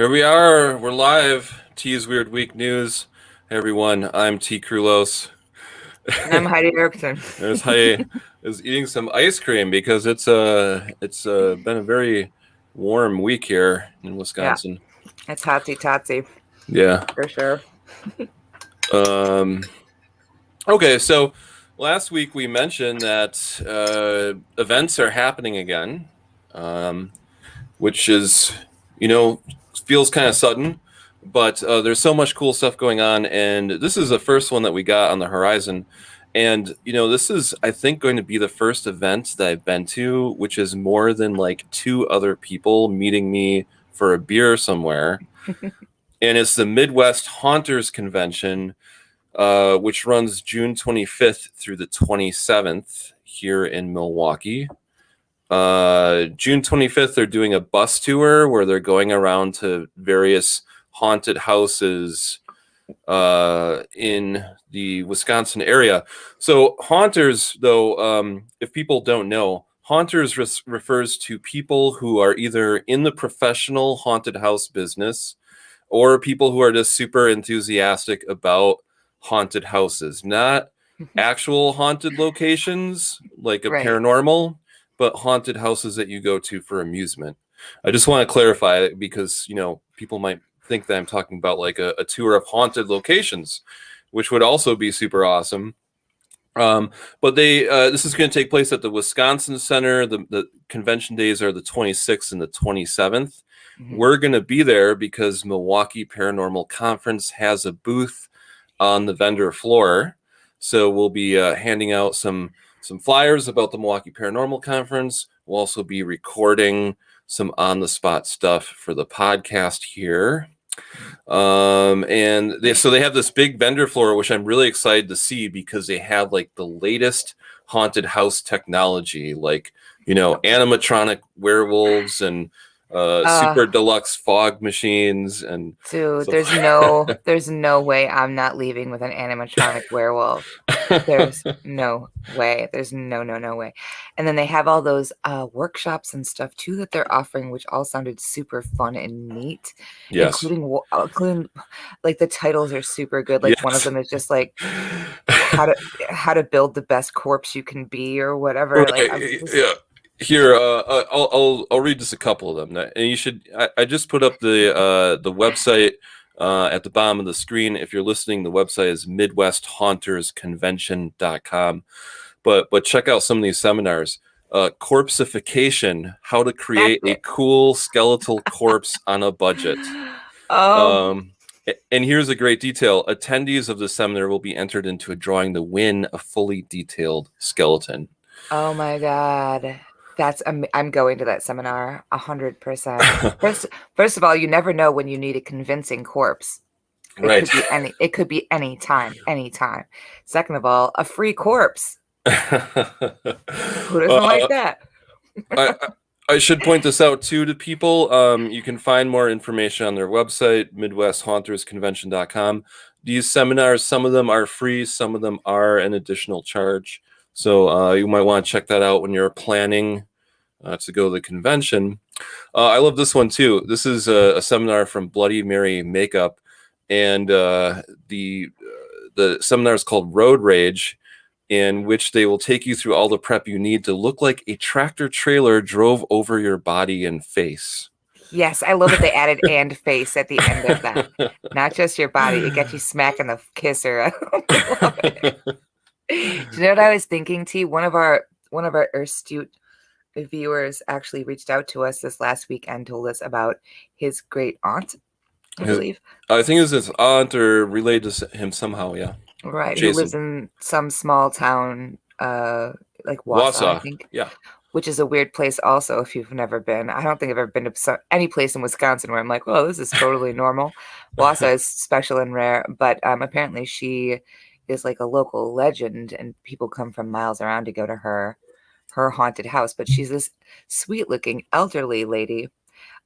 Here we are. We're live. T's Weird Week News. Hey everyone, I'm T. Krulos. And I'm Heidi Erickson. There's Heidi is eating some ice cream because it's been a very warm week here in Yeah, Wisconsin. it's hotsy totsy Yeah. for sure. Um. Okay. So last week we mentioned that events are happening again, um, which is feels kind of sudden. But there's so much cool stuff going on, and this is the first one that we got on the horizon. And this is, I think, going to be the first event that I've been to, which is more than like two other people meeting me for a beer somewhere. And it's the Midwest Haunters Convention, which runs June 25th through the 27th here in Milwaukee. June 25th, they're doing a bus tour where they're going around to various haunted houses in the Wisconsin area. So haunters, though, if people don't know, haunters refers to people who are either in the professional haunted house business or people who are just super enthusiastic about haunted houses, not actual haunted locations like a Right. paranormal, but haunted houses that you go to for amusement. I just want to clarify it because, people might think that I'm talking about like a tour of haunted locations, which would also be super awesome. But this is going to take place at the Wisconsin Center. The convention days are the 26th and the 27th. Mhm. We're going to be there because Milwaukee Paranormal Conference has a booth on the vendor floor. So we'll be handing out some flyers about the Milwaukee Paranormal Conference. We'll also be recording some on the spot stuff for the podcast here. And they have this big vendor floor, which I'm really excited to see because they have like the latest haunted house technology, like animatronic werewolves and Uh, super deluxe fog machines and Dude, stuff. there's no way I'm not leaving with an animatronic werewolf. There's no way. There's no way. And then they have all those workshops and stuff too that they're offering, which all sounded super fun and neat, Yes. including like the titles are super good. Like one of Yes. them is just like how to how to build the best corpse you can be or whatever. Like I'm Right. just Yeah. Here, I'll read just a couple of them, and you should. I just put up the website at the bottom of the screen. If you're listening, the website is MidwestHauntersConvention.com. But check out some of these seminars. Corpseification: how to that's create a it. cool skeletal corpse on a budget. Oh, Um, and here's a great detail: attendees of the seminar will be entered into a drawing to win a fully detailed skeleton. oh my God. I'm going to that seminar 100%. First of all, you never know when you need a convincing corpse. Right. It could be anytime. Second of all, a free corpse. Who doesn't like uh, that? I, I should point this out too to people. You can find more information on their website, MidwestHauntersConvention.com. These seminars, some of them are free, some of them are an additional charge. So you might want to check that out when you're planning to go to the convention. I love this one too. This is a seminar from Bloody Mary Makeup, and the seminar is called Road Rage, in which they will take you through all the prep you need to look like a tractor trailer drove over your body and face. Yes, I love that they added and face at the end of that. Not just your body. It gets you smacking the kisser. I love it. Do you know what I was thinking, T? One of our astute viewers actually reached out to us this last week and told us about his great aunt, I His, believe. I think it's his aunt or related to him somehow. Yeah, Right, who lives Jason in some small town, like Wausau, I Wausau. think, Yeah, which is a weird place also if you've never been. I don't think I've ever been to any place in Wisconsin where I'm like, "Well, this is totally normal." Wausau is special and rare, but apparently she is like a local legend, and people come from miles around to go to her haunted house. But she's this sweet-looking elderly lady.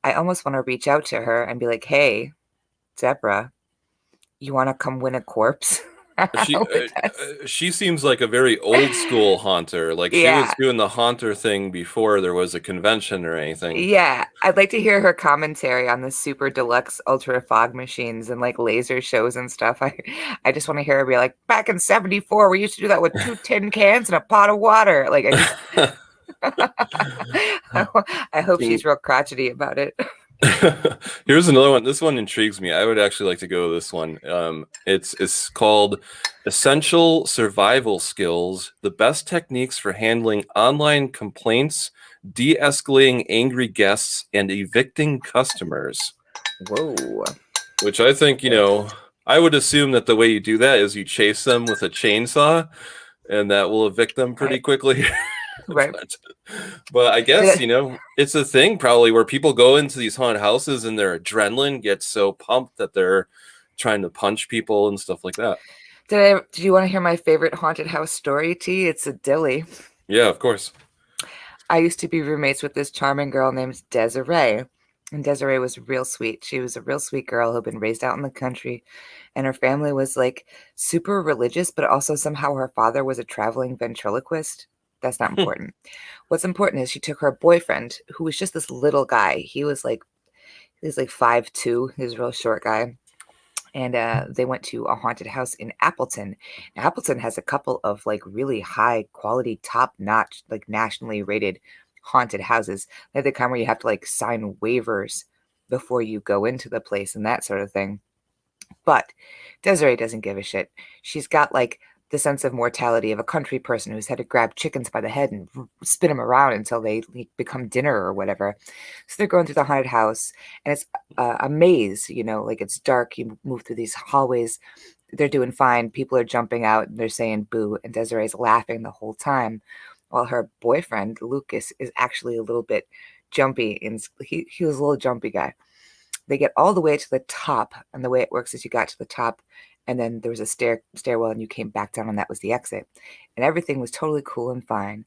I almost want to reach out to her and be like, "Hey, Deborah, you want to come win a corpse?" She with us. she seems like a very old school haunter. Like she was Yeah. doing the haunter thing before there was a convention or anything. Yeah, I'd like to hear her commentary on the super deluxe ultra fog machines and like laser shows and stuff. I just want to hear her be like, back in '74, we used to do that with two tin cans and a pot of water. Like, I hope she's real crotchety about it. Here's another one. This one intrigues me. I would actually like to go to this one. It's called Essential Survival Skills: The Best Techniques for Handling Online Complaints, De-escalating Angry Guests, and Evicting Customers. Whoa. Which I think, I would assume that the way you do that is you chase them with a chainsaw, and that will evict them pretty Right. quickly. Right. But I guess, Did it's a thing probably where people go into these haunted houses and their adrenaline gets so pumped that they're trying to punch people and stuff like that. did you want to hear my favorite haunted house story, T? It's a dilly. Yeah, of course. I used to be roommates with this charming girl named Desiree. And Desiree was real sweet. She was a real sweet girl who'd been raised out in the country. And her family was like super religious, but also somehow her father was a traveling ventriloquist. That's not important. What's important is she took her boyfriend, who was just this little guy. He was like 5'2". He was a real short guy. And they went to a haunted house in Appleton. Now, Appleton has a couple of like really high quality, top notch, like nationally rated haunted houses. They're the kind where you have to like sign waivers before you go into the place and that sort of thing. But Desiree doesn't give a shit. She's got like the sense of mortality of a country person who's had to grab chickens by the head and spin them around until they like, become dinner or whatever. So they're going through the haunted house, and it's a maze, like it's dark. You move through these hallways. They're doing fine. People are jumping out and they're saying boo, and Desiree's laughing the whole time, while her boyfriend, Lucas, is actually a little bit jumpy, and he was a little jumpy guy. They get all the way to the top, and the way it works is you got to the top, and then there was a stairwell, and you came back down, and that was the exit. And everything was totally cool and fine,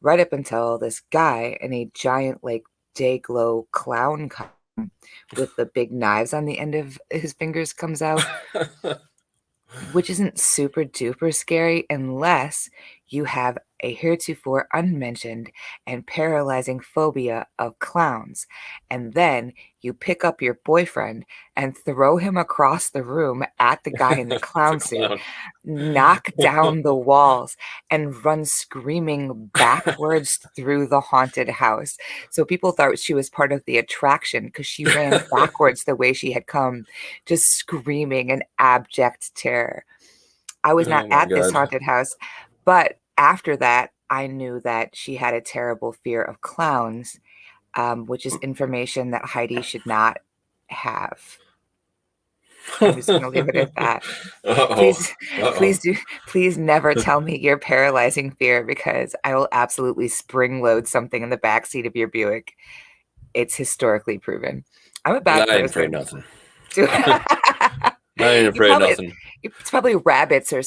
right up until this guy in a giant like day glow clown costume with the big knives on the end of his fingers comes out, which isn't super duper scary unless you have a heretofore unmentioned and paralyzing phobia of clowns. And then you pick up your boyfriend and throw him across the room at the guy in the It's a clown suit, clown. knock down the walls, and run screaming backwards through the haunted house. So people thought she was part of the attraction because she ran backwards the way she had come, just screaming in abject terror. I was not Oh my at this God. haunted house, but after that, I knew that she had a terrible fear of clowns, which is information that Heidi should not have. I'm just going to leave it at that. Uh-oh. Please, Uh-oh. please never tell me your paralyzing fear because I will absolutely spring load something in the backseat of your Buick. It's historically proven. I'm a I bad ain't afraid of person. nothing. you I ain't afraid of probably, nothing. it's probably rabbits or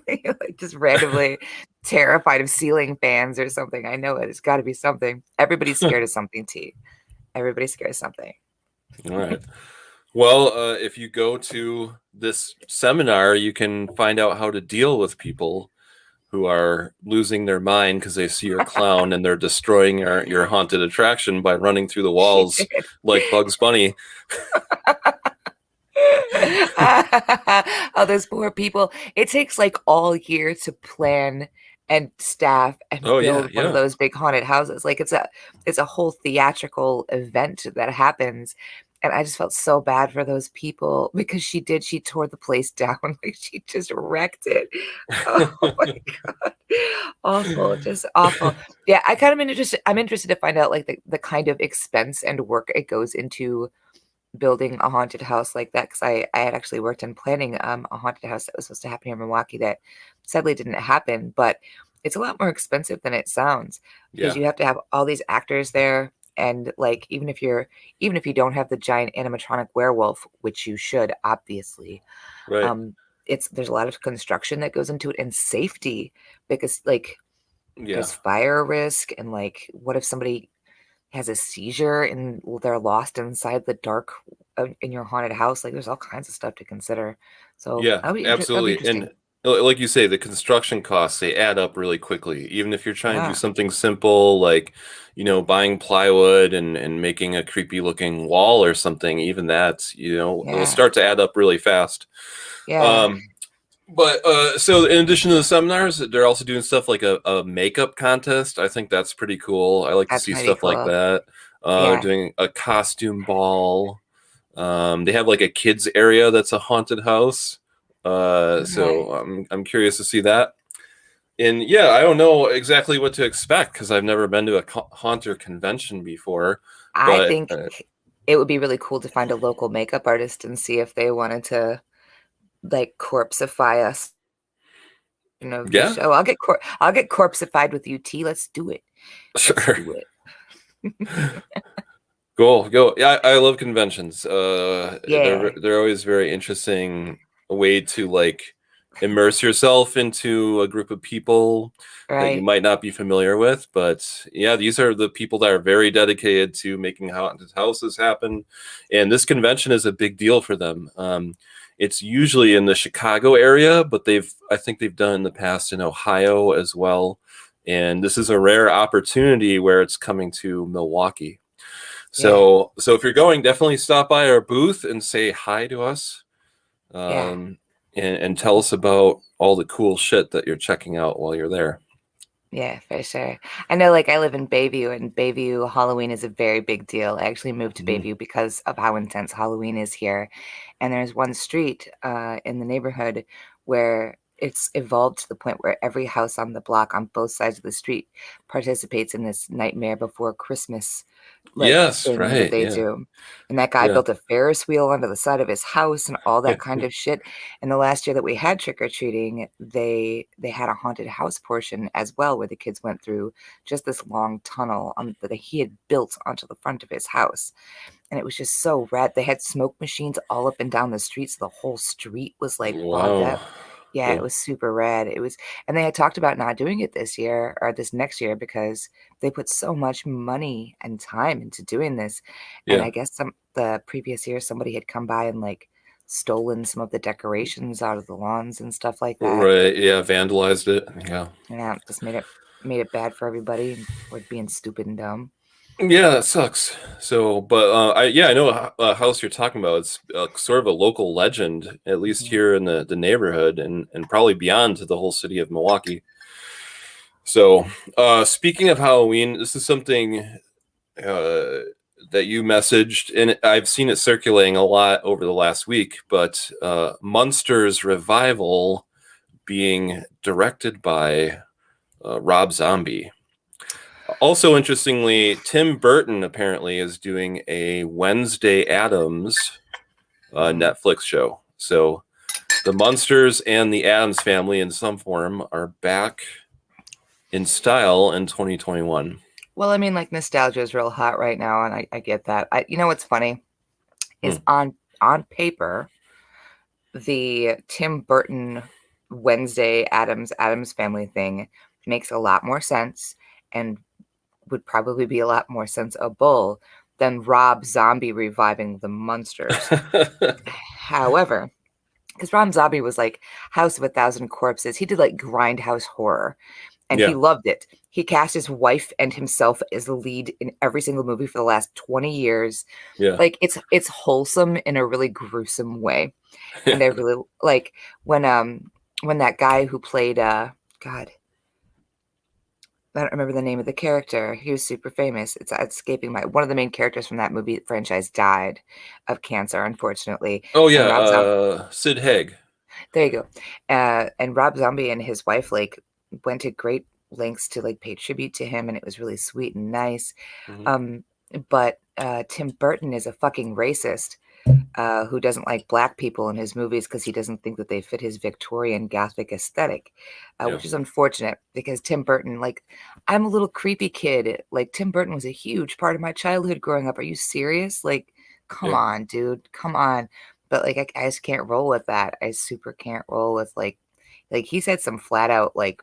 like just randomly terrified of ceiling fans or something. I know it. It's got to be something. Everybody's scared of something, T. Everybody's scared of something. All right. Well, if you go to this seminar, you can find out how to deal with people who are losing their mind because they see your clown and they're destroying your haunted attraction by running through the She walls did. like Bugs Bunny. Oh, those poor people. It takes like all year to plan and staff and Oh yeah, build one of yeah, those big haunted houses. Like it's a whole theatrical event that happens. And I just felt so bad for those people because she tore the place down. Like she just wrecked it. Oh my God. Awful, just awful. Yeah, I'm interested to find out like the kind of expense and work it goes into building a haunted house like that because I had actually worked in planning a haunted house that was supposed to happen here in Milwaukee that sadly didn't happen, but it's a lot more expensive than it sounds because yeah. you have to have all these actors there, and like even if you don't have the giant animatronic werewolf, which you should obviously, Right. um there's a lot of construction that goes into it and safety because like Yeah. there's fire risk and like what if somebody has a seizure and they're lost inside the dark in your haunted house. Like there's all kinds of stuff to consider. So Yeah, that'll be absolutely. interesting. And like you say, the construction costs, they add up really quickly. Even if you're trying to do Yeah, something simple like, buying plywood and making a creepy looking wall or something, even that, it'll yeah, start to add up really fast. yeah. Um, but so in addition to the seminars, they're also doing stuff like a makeup contest. I think that's pretty cool. I like to That's see gonna be stuff like cool. that. Yeah, Doing a costume ball. They have like a kids area that's a haunted house. okay. So I'm curious to see that. And yeah, I don't know exactly what to expect because I've never been to a haunter convention before. I But think it would be really cool to find a local makeup artist and see if they wanted to like corpseify us of the yeah, show. I'll get corpseified with UT. Let's do it. Let's sure. do it. Cool, go. Yeah, I love conventions. They're Yeah, they're always very interesting way to like immerse yourself into a group of people that you right. might not be familiar with. But yeah, these are the people that are very dedicated to making haunted houses happen, and this convention is a big deal for them. It's usually in the Chicago area, but I think they've done in the past in Ohio as well. And this is a rare opportunity where it's coming to Milwaukee. Yeah, So if you're going, definitely stop by our booth and say hi to us, yeah. um, and tell us about all the cool shit that you're checking out while you're there. Yeah, for sure. I know, like, I live in Bayview, and Bayview Halloween is a very big deal. I actually moved to Mhm. Bayview because of how intense Halloween is here. And there's one street in the neighborhood where it's evolved to the point where every house on the block on both sides of the street participates in this Nightmare Before Christmas like Yes, thing that right. they Yeah, do. And that guy yeah. built a Ferris wheel onto the side of his house and all that kind of shit. And the last year that we had trick or treating, they had a haunted house portion as well, where the kids went through just this long tunnel that he had built onto the front of his house, and it was just so rad. They had smoke machines all up and down the street, so the whole street was like fogged Wow. up. Yeah, it Cool. was super rad. And they had talked about not doing it this year or this next year because they put so much money and time into doing this. And Yeah. I guess the previous year somebody had come by and like stolen some of the decorations out of the lawns and stuff like that. Right. Yeah. Vandalized it. Yeah. Yeah, just made it bad for everybody and we're being stupid and dumb. Yeah, that sucks. So, but I know a house you're talking about. It's sort of a local legend, at least Mhm. here in the neighborhood, and probably beyond to the whole city of Milwaukee. So, speaking of Halloween, this is something uh, that you messaged, and I've seen it circulating a lot over the last week. But Munster's revival being directed by Rob Zombie. Also, interestingly, Tim Burton apparently is doing a Wednesday Addams Mm. Netflix show. So the Munsters and the Addams family, in some form, are back in style in 2021. Well, I mean, like nostalgia is real hot right now, and I get that. You know what's funny Hmm. is on paper, the Tim Burton Wednesday Adams Family thing makes a lot more sense and would probably be a lot more sensible than Rob Zombie reviving the Munsters. However, because Rob Zombie was like House of a Thousand Corpses, he did like grindhouse horror and he Yeah, loved it. He cast his wife and himself as the lead in every single movie for the last 20 years. yeah, Like it's wholesome in a really gruesome way. And I really like when that guy who played God, I don't remember the name of the character. He was super famous. It's escaping my one of the main characters from that movie franchise died of cancer, unfortunately. Oh yeah, And Rob Zombie, Sid Haig. there you go. And Rob Zombie and his wife like went to great lengths to like pay tribute to him, and it was really sweet and nice. Mhm. Um, but Tim Burton is a fucking racist who doesn't like black people in his movies because he doesn't think that they fit his Victorian Gothic aesthetic, Yeah, which is unfortunate because Tim Burton, like, I'm a little creepy kid. Like, Tim Burton was a huge part of my childhood growing up. Are you serious? Like, come yeah, on, dude. Come on. But, like, I just can't roll with that. I super can't roll with, like, he said some flat out, like,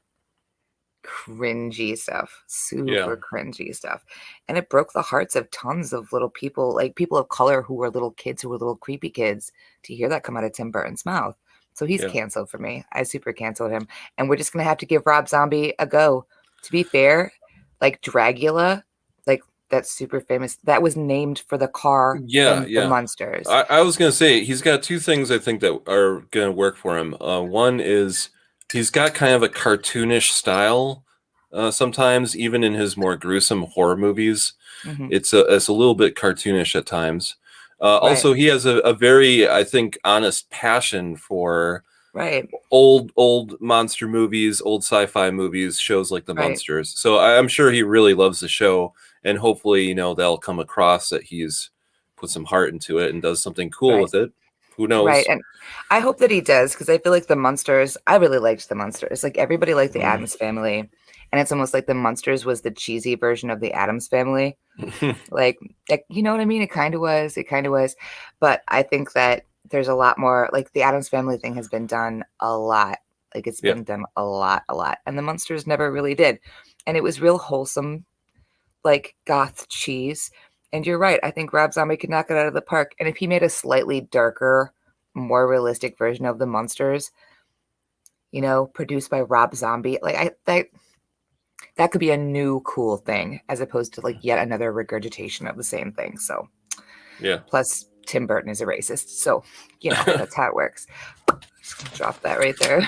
cringy stuff, Yeah, super cringy stuff. And it broke the hearts of tons of little people, like people of color who were little kids, who were little creepy kids, to hear that come out of Tim Burton's mouth. So he's yeah, canceled for me. I super canceled him. And we're just going to have to give Rob Zombie a go. To be fair, like Dragula, like that's super famous, that was named for the car yeah, in the yeah. Munsters. I was gonna say he's got two things I think that are gonna work for him. One is he's got kind of a cartoonish style. Sometimes, even in his more gruesome horror movies, Hmm. it's a little bit cartoonish at times. Right, Also, he has a very, I think, honest passion for right, old monster movies, old sci-fi movies, shows like The right, Munsters. So I'm sure he really loves the show, and hopefully, they'll come across that he's put some heart into it and does something cool right. with it. Who Right. knows? And I hope that he does because I feel like the Munsters, I really liked the Munsters. Like everybody liked the Mm. Adams family. And it's almost like the Munsters was the cheesy version of the Adams family. Like, you know what I mean? It kind of was. It kind of was. But I think that there's a lot more, like the Adams family thing has been done a lot. Like it's Yeah. been done a lot, a lot. And the Munsters never really did. And it was real wholesome, like goth cheese. And you're right. I think Rob Zombie could knock it out of the park. And if he made a slightly darker, more realistic version of the monsters, produced by Rob Zombie, like that could be a new cool thing as opposed to like yet another regurgitation of the same thing. So Yeah. plus Tim Burton is a racist. So, that's how it works. Just gonna drop that right there.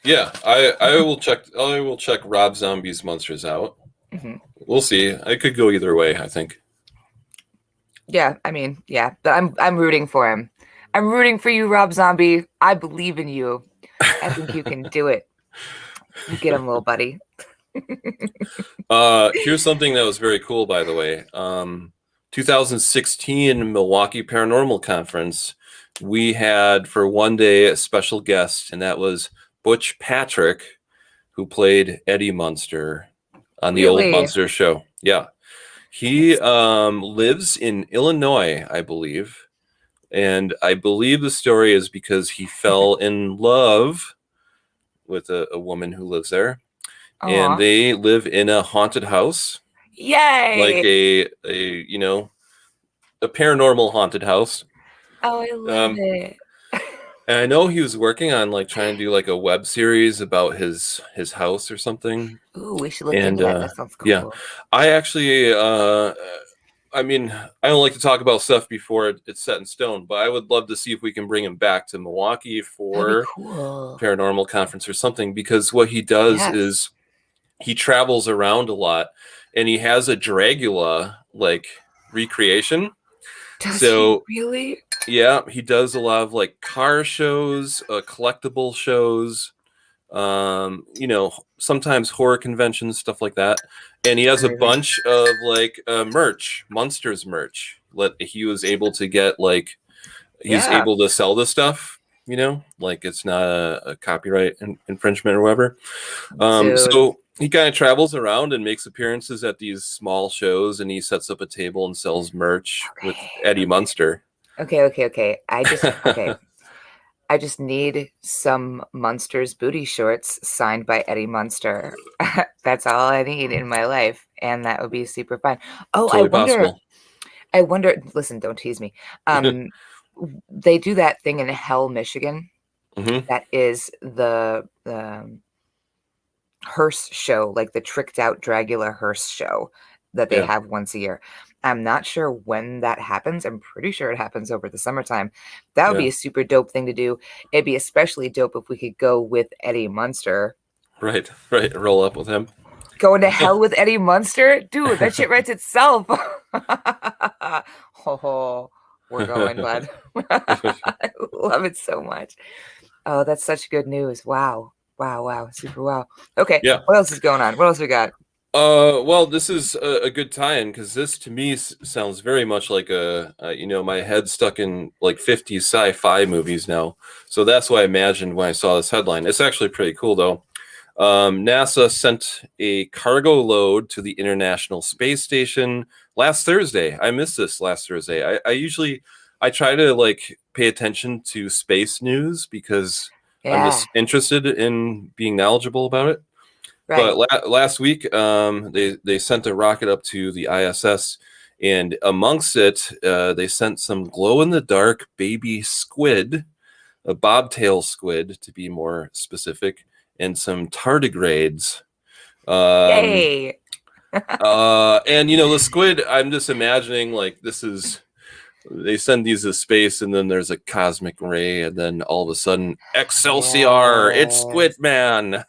Yeah, I will check Rob Zombie's Monsters out. Mhm. We'll see. I could go either way, I think. Yeah, I mean, yeah, but I'm rooting for him. I'm rooting for you, Rob Zombie. I believe in you. I think you can do it. You get him, little buddy. Here's something that was very cool, by the way. 2016 Milwaukee Paranormal Conference, we had for one day a special guest, and that was Butch Patrick, who played Eddie Munster on the old Really? Munster show. Yeah, he That's lives in Illinois, I believe, and I believe the story is because he fell in love with a woman who lives there, and aw. they live in a haunted house, like Yay! a paranormal haunted house. Oh, I love Um, it. and I know he was working on like trying to do like a web series about his house or something. Ooh, we should look And into that. That sounds yeah, cool. I actually, I mean, I don't like to talk about stuff before it's set in stone, but I would love to see if we can bring him back to Milwaukee That'd be for cool. paranormal conference or something, because what he does Yes. is he travels around a lot, and he has a Dragula like recreation. Does he So really? yeah, he does a lot of like car shows, collectible shows, sometimes horror conventions, stuff like that. And he has a Crazy. bunch of like merch, Monsters merch. He was able to get like he's Yeah. able to sell this stuff, like it's not a copyright infringement or whatever. Dude. So he kind of travels around and makes appearances at these small shows, and he sets up a table and sells merch with Okay. Eddie Munster. Okay. Okay. Okay. Okay. I just need some Munsters booty shorts signed by Eddie Munster. That's all I need in my life, and that would be super fun. Oh, I Totally wonder. possible. I wonder. Listen, don't tease me. They do that thing in Hell, Michigan. Hmm. That is the hearse show, like the tricked out Dracula hearse show that they Yeah, have once a year. I'm not sure when that happens. I'm pretty sure it happens over the summertime. That would yeah, be a super dope thing to do. It'd be especially dope if we could go with Eddie Munster. right, right. Roll up with him. Going to hell with Eddie Munster? Dude, that shit writes itself. Oh, we're going, bud. I love it so much. Oh, that's such good news. Wow. Wow, wow. Super wow. Okay, Yeah. what else is going on? What else we got? Well, this is a good tie-in because this to me sounds very much like my head stuck in like 50s sci-fi movies now. So that's what I imagined when I saw this headline. It's actually pretty cool though. NASA sent a cargo load to the International Space Station last Thursday. I missed this last Thursday. I try to like pay attention to space news because I'm Yeah. just interested in being knowledgeable about it. But Right. last week, they sent a rocket up to the ISS, and amongst it, they sent some glow in the dark baby squid, a bobtail squid to be more specific, and some tardigrades. Um, Yay. and the squid, I'm just imagining like this is they send these to space, and then there's a cosmic ray, and then all of a sudden, Excelsior! It's Squid Yes. Man.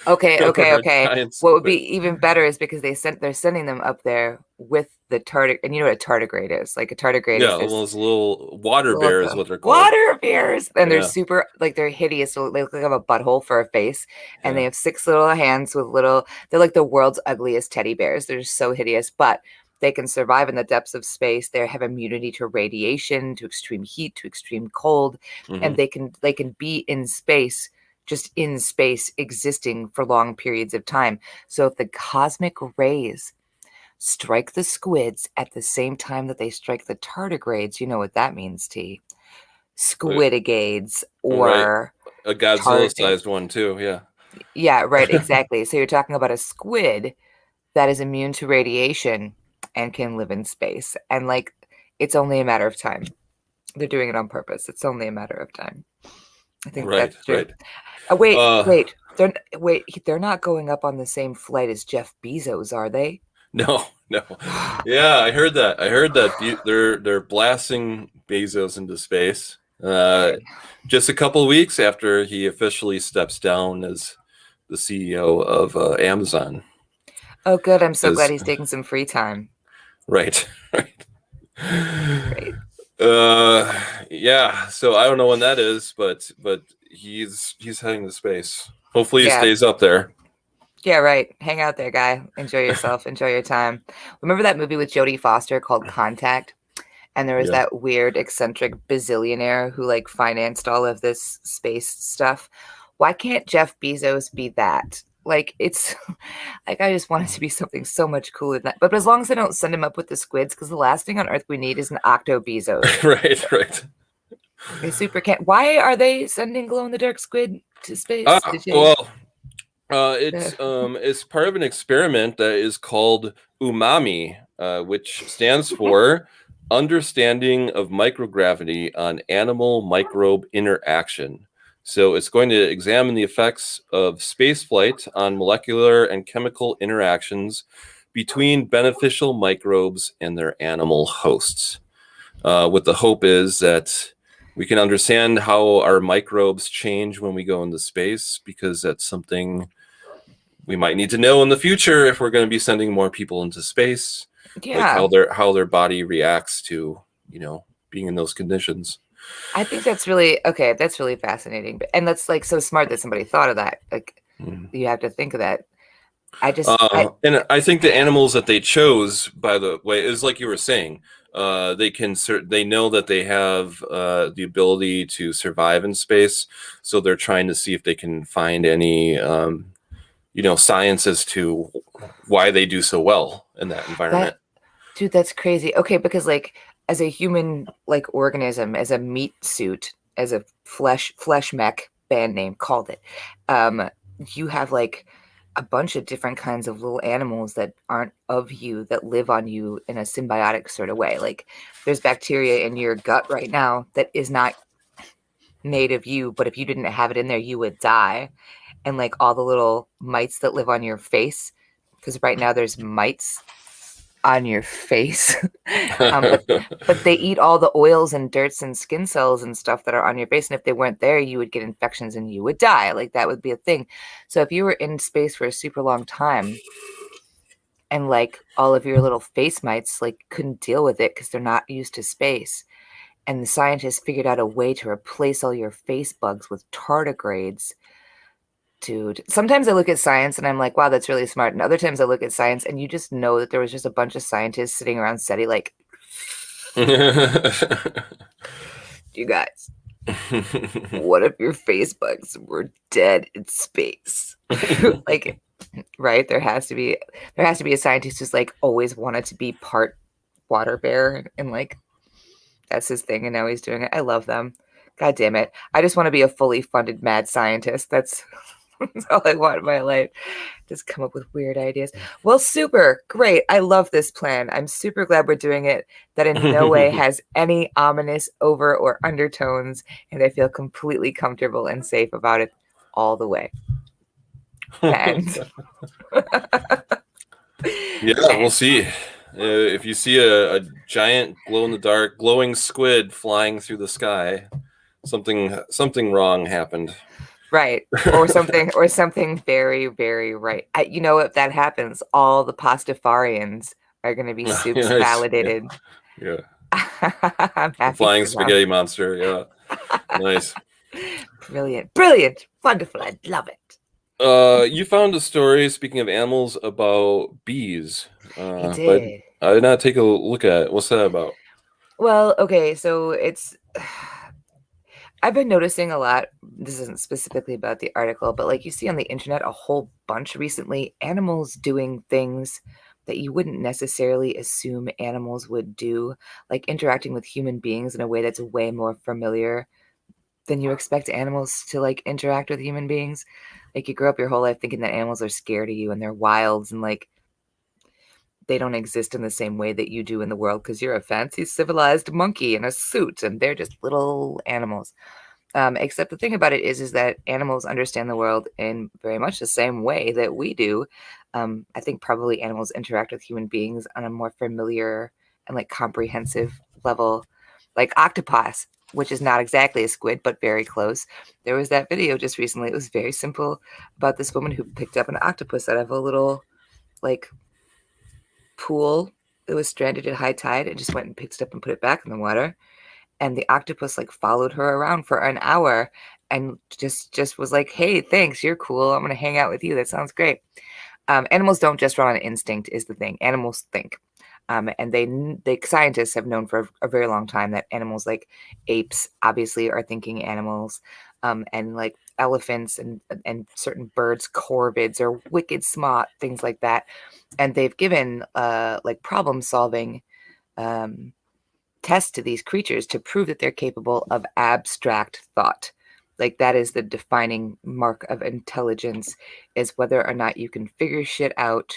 Okay, okay, Or a okay. giant What would squid. be even better is because they're sending them up there with the tardigrade, and you know what a tardigrade is? Like a tardigrade Yeah, is all this those little water little bears, what they're called. water bears, and they're Yeah, super like they're hideous. So they look like they have a butthole for a face, and they yeah. have six little hands with little. They're like the world's ugliest teddy bears. They're just so hideous, but they can survive in the depths of space. They have immunity to radiation, to extreme heat, to extreme cold, and Hmm. they can be in space, just in space, existing for long periods of time. So if the cosmic rays strike the squids at the same time that they strike the tardigrades, you know what that means, T. Squidigades Right. or A tard. Godzilla-sized one too. Yeah. Yeah, right, exactly. So you're talking about a squid that is immune to radiation and can live in space. And like, it's only a matter of time. They're doing it on purpose. It's only a matter of time. I think Right. that's true. Right. Wait, Uh, wait. They're not going up on the same flight as Jeff Bezos, are they? no, no. Yeah, I heard that. I heard that they're blasting Bezos into space. Okay. Just a couple of weeks after he officially steps down as the CEO of Amazon. Oh, good. I'm so glad Because he's taking some free time. right, right. Great. Uh, yeah. So I don't know when that is, but he's heading to space. Hopefully, he Yeah. stays up there. Yeah, right. Hang out there, guy. Enjoy yourself. Enjoy your time. Remember that movie with Jodie Foster called Contact? And there was Yeah. that weird, eccentric bazillionaire who like financed all of this space stuff. Why can't Jeff Bezos be that? Like it's like I just want it to be something so much cooler than that. But as long as they don't send him up with the squids, because the last thing on Earth we need is an Octo Bezos. Right. Right. A super can't. Why are they sending glow in the dark squid to space? Ah. Did you? Well. It's part of an experiment that is called umami, which stands for understanding of microgravity on animal microbe interaction. So it's going to examine the effects of spaceflight on molecular and chemical interactions between beneficial microbes and their animal hosts. What the hope is that we can understand how our microbes change when we go into space, because that's something we might need to know in the future if we're going to be sending more people into space, like Yeah. how their body reacts to being in those conditions. I think that's really okay. That's really fascinating, and that's like so smart that somebody thought of that. Like Mm. you have to think of that. I And I think the animals that they chose, by the way, is like you were saying. They know that they have the ability to survive in space, so they're trying to see if they can find any science as to why they do so well in that environment. that dude, that's crazy. Okay, because like as a human like organism, as a meat suit, as a flesh mech band name called it, um, you have like a bunch of different kinds of little animals that aren't of you that live on you in a symbiotic sort of way. Like there's bacteria in your gut right now that is not made of you, but if you didn't have it in there, you would die. And like all the little mites that live on your face, because right now there's mites on your face. But they eat all the oils and dirts and skin cells and stuff that are on your face. And if they weren't there, you would get infections and you would die. Like that would be a thing. So if you were in space for a super long time and like all of your little face mites like couldn't deal with it because they're not used to space. And the scientists figured out a way to replace all your face bugs with tardigrades. Dude, sometimes I look at science and I'm like, wow, that's really smart. And other times I look at science and you just know that there was just a bunch of scientists sitting around SETI like, you guys, what if your face bugs were dead in space? Like, right? There has to be a scientist who's like always wanted to be part water bear and like that's his thing and now he's doing it. I love them. God damn it. I just want to be a fully funded mad scientist. That's That's all I want in my life. Just come up with weird ideas. Well, super great. I love this plan. I'm super glad we're doing it. That in no way has any ominous over or undertones, and I feel completely comfortable and safe about it all the way. The end. Yeah, we'll And see. If you see a giant glow in the dark glowing squid flying through the sky, something wrong happened. right. Or something very, very right. If that happens, all the pastafarians are going to be soups Nice. Yeah. validated. Yeah. I'm The happy flying for them. spaghetti monster. Yeah. Nice. Brilliant. Brilliant. Wonderful. I love it. You found a story, speaking of animals, about bees. I But did. I did not take a look at it. What's that about? Well, okay, so it's I've been noticing a lot. This isn't specifically about the article, but like you see on the internet a whole bunch recently, animals doing things that you wouldn't necessarily assume animals would do, like interacting with human beings in a way that's way more familiar than you expect animals to like interact with human beings. Like you grow up your whole life thinking that animals are scared of you and they're wilds and like they don't exist in the same way that you do in the world because you're a fancy civilized monkey in a suit and they're just little animals. Except the thing about it is that animals understand the world in very much the same way that we do. I think probably animals interact with human beings on a more familiar and like comprehensive level, like octopus, which is not exactly a squid, but very close. There was that video just recently. It was very simple about this woman who picked up an octopus out of a little like pool that was stranded at high tide and just went and picked it up and put it back in the water. And the octopus like followed her around for an hour and just was like, hey, thanks, you're cool, I'm gonna hang out with you, that sounds great. Animals don't just run on instinct is the thing. Animals think. And they scientists have known for a very long time that animals like apes obviously are thinking animals, and like elephants and certain birds, corvids, are wicked smart, things like that. And they've given like problem solving um, tests to these creatures to prove that they're capable of abstract thought. Like that is the defining mark of intelligence, is whether or not you can figure shit out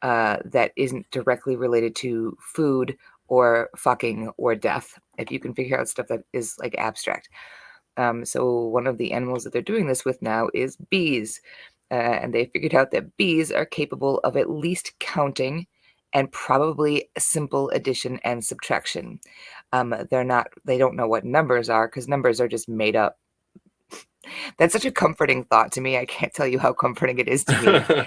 that isn't directly related to food or fucking or death. If you can figure out stuff that is like abstract. So one of the animals that they're doing this with now is bees. And they figured out that bees are capable of at least counting and probably simple addition and subtraction. They don't know what numbers are because numbers are just made up. That's such a comforting thought to me. I can't tell you how comforting it is to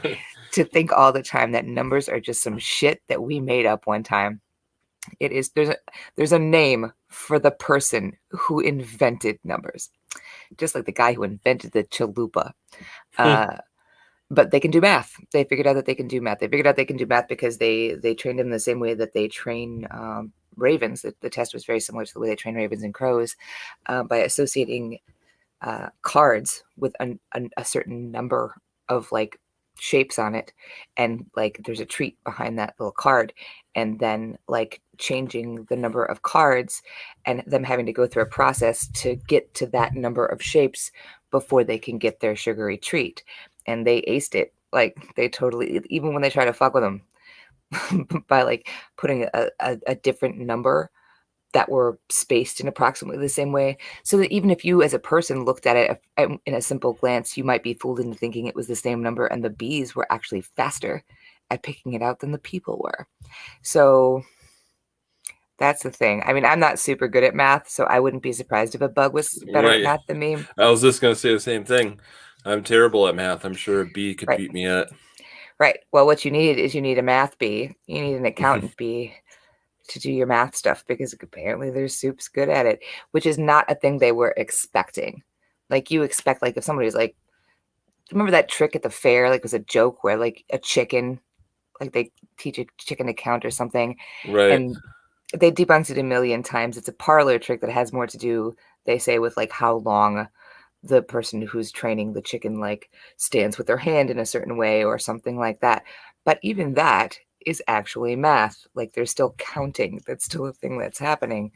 me to think all the time that numbers are just some shit that we made up one time. It is there's a name for the person who invented numbers, just like the guy who invented the chalupa. Uh, but they can do math. They figured out that they can do math. They figured out they can do math because they trained them the same way that they train ravens. The test was very similar to the way they train ravens and crows, by associating cards with a certain number of like shapes on it, and like there's a treat behind that little card, and then like changing the number of cards and them having to go through a process to get to that number of shapes before they can get their sugary treat. And they aced it. Like they totally, even when they try to fuck with them by like putting a different number that were spaced in approximately the same way, so that even if you as a person looked at it in a simple glance, you might be fooled into thinking it was the same number, and the bees were actually faster at picking it out than the people were. So that's the thing. I mean, I'm not super good at math, so I wouldn't be surprised if a bug was better at Right. math than me. I was just gonna say the same thing. I'm terrible at math. I'm sure a bee could Right. beat me at Right. Well, what you need is you need a math bee. You need an it. accountant bee to do your math stuff because apparently their soup's good at it, which is not a thing they were expecting. Like you expect, like if somebody's like, remember that trick at the fair? Like it was a joke where like a chicken, like they teach a chicken to count or something, Right. and they debunked it a million times. It's a parlor trick that has more to do, they say, with like how long the person who's training the chicken like stands with their hand in a certain way or something like that. But even that is actually math. Like they're still counting. That's still a thing that's happening.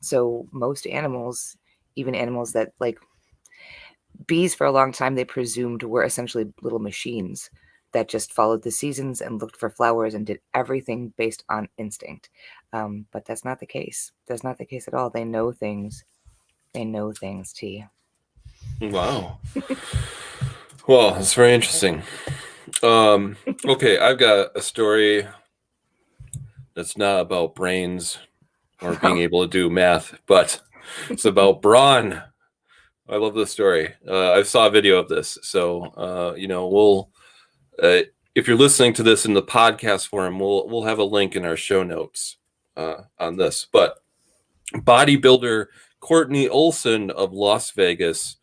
So most animals, even animals that like bees for a long time they presumed were essentially little machines that just followed the seasons and looked for flowers and did everything based on instinct. But that's not the case. That's not the case at all. They know things. They know things, T. Wow. Well, it's very interesting. Okay, I've got a story that's not about brains or being able to do math, but it's about brawn. I love this story. I saw a video of this, so we'll. If you're listening to this in the podcast forum, we'll have a link in our show notes on this. But bodybuilder Courtney Olson of Las Vegas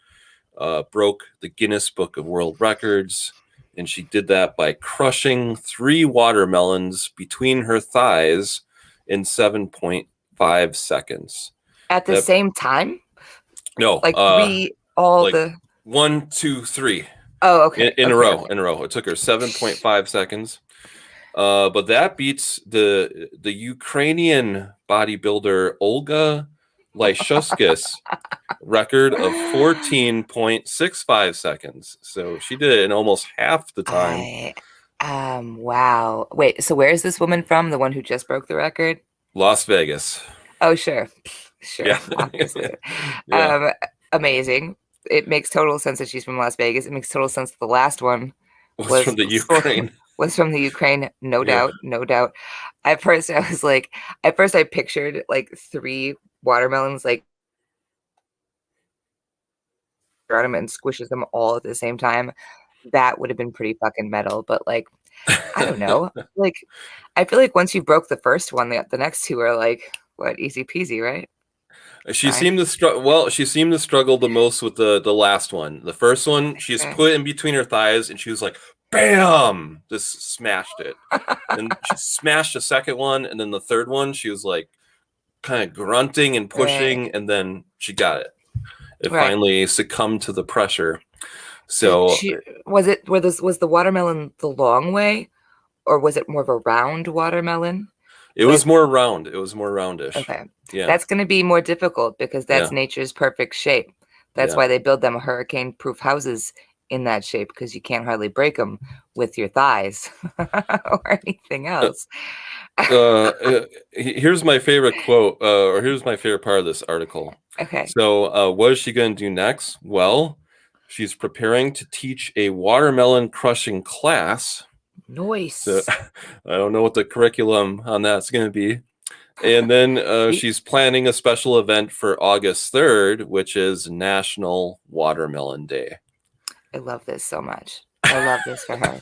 broke the Guinness Book of World Records, and she did that by crushing 3 watermelons between her thighs in 7.5 seconds. At the same time? No, like 3, all like the 1, 2, 3. Oh, okay. In a Okay, row, okay. in a row. It took her 7.5 seconds. But that beats the Ukrainian bodybuilder Olga Lyshuskas record of 14.65 seconds. So she did it in almost half the time. Wow. Wait, so where is this woman from? The one who just broke the record? Las Vegas. Oh, sure. Sure, Yeah. obviously. Yeah. Amazing. It makes total sense that she's from Las Vegas. It makes total sense that the last one Was from the Ukraine. was from the Ukraine, no Yeah. doubt, no doubt. At first I pictured like 3 watermelons like around him and squishes them all at the same time. That would have been pretty fucking metal, but like I don't know. Like I feel like once you broke the first one, the next 2 are like what, easy peasy, right? She Fine. seemed to struggle the most with the last one. The first one, she just Okay. put it in between her thighs, and she was like, "Bam!" Just smashed it. And she smashed the second one, and then the third one, she was like, kind of grunting and pushing, Right. and then she got it. It Right. finally succumbed to the pressure. So Was the watermelon the long way, or was it more of a round watermelon? it was more round. It was more roundish. Okay. Yeah. That's going to be more difficult because that's Yeah. nature's perfect shape. That's Yeah. why they build them hurricane-proof houses in that shape, because you can't hardly break them with your thighs or anything else. Here's my favorite quote, or here's my favorite part of this article. Okay. So, what is she going to do next? Well, she's preparing to teach a watermelon crushing class. Nice. So, I don't know what the curriculum on that's going to be. And then she's planning a special event for August 3rd, which is National Watermelon Day. I love this so much. I love this for her.